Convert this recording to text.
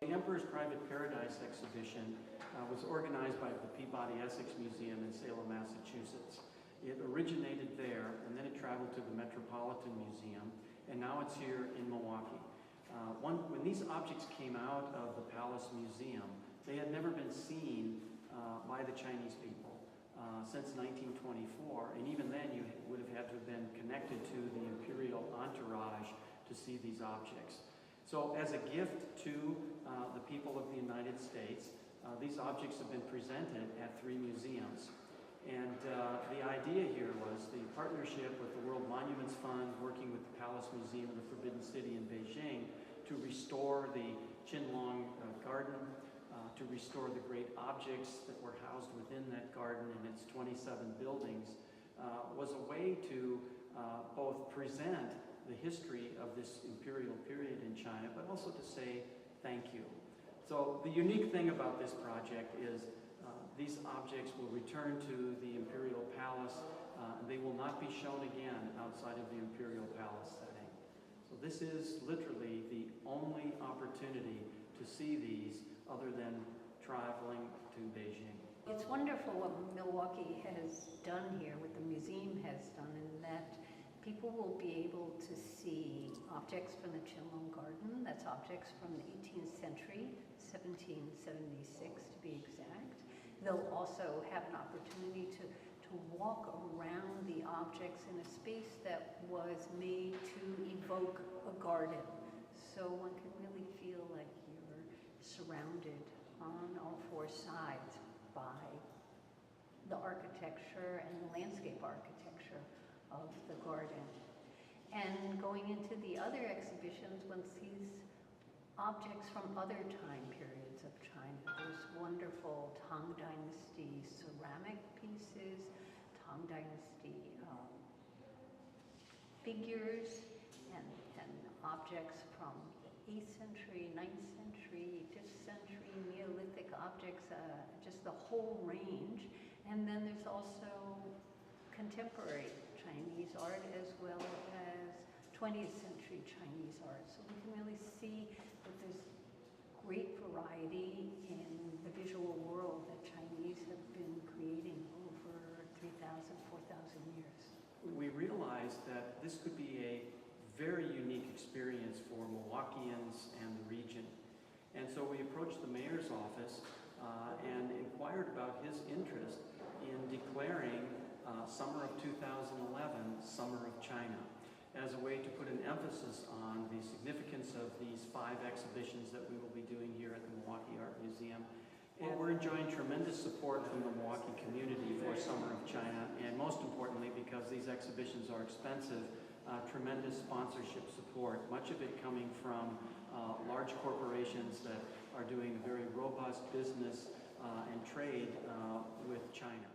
The Emperor's Private Paradise exhibition was organized by the Peabody Essex Museum in Salem, Massachusetts. It originated there, and then it traveled to the Metropolitan Museum, and now it's here in Milwaukee. When these objects came out of the Palace Museum, they had never been seen by the Chinese people since 1924, and even then you would have had to have been connected to the imperial entourage to see these objects. So as a gift to the people of the United States, these objects have been presented at 3 museums. And the idea here was the partnership with the World Monuments Fund, working with the Palace Museum of the Forbidden City in Beijing, to restore the Qianlong Garden, to restore the great objects that were housed within that garden and its 27 buildings, was a way to both present the history of this imperial period in China, but also to say thank you. So the unique thing about this project is these objects will return to the imperial palace. They will not be shown again outside of the imperial palace setting. So this is literally the only opportunity to see these other than traveling to Beijing. It's wonderful what Milwaukee has done here, what the museum has done, in that people will be able to see objects from the Qianlong Garden. That's objects from the 18th century, 1776 to be exact. They'll also have an opportunity to walk around the objects in a space that was made to evoke a garden. So one can really feel like you're surrounded on all 4 sides by the architecture and the landscape architecture of the garden. And going into the other exhibitions, one sees objects from other time periods of China. There's wonderful Tang Dynasty ceramic pieces, Tang Dynasty figures, and objects from the 8th century, 9th century, 5th century, Neolithic objects, just the whole range. And then there's also contemporary Chinese art as well as 20th century Chinese art. So we can really see that there's great variety in the visual world that Chinese have been creating over 3,000, 4,000 years. We realized that this could be a very unique experience for Milwaukeeans and the region. And so we approached the mayor's office and inquired about his interest in declaring summer of 2011, Summer of China, as a way to put an emphasis on the significance of these 5 exhibitions that we will be doing here at the Milwaukee Art Museum. And we're enjoying tremendous support from the Milwaukee community for Summer of China, and most importantly, because these exhibitions are expensive, tremendous sponsorship support, much of it coming from large corporations that are doing a very robust business and trade with China.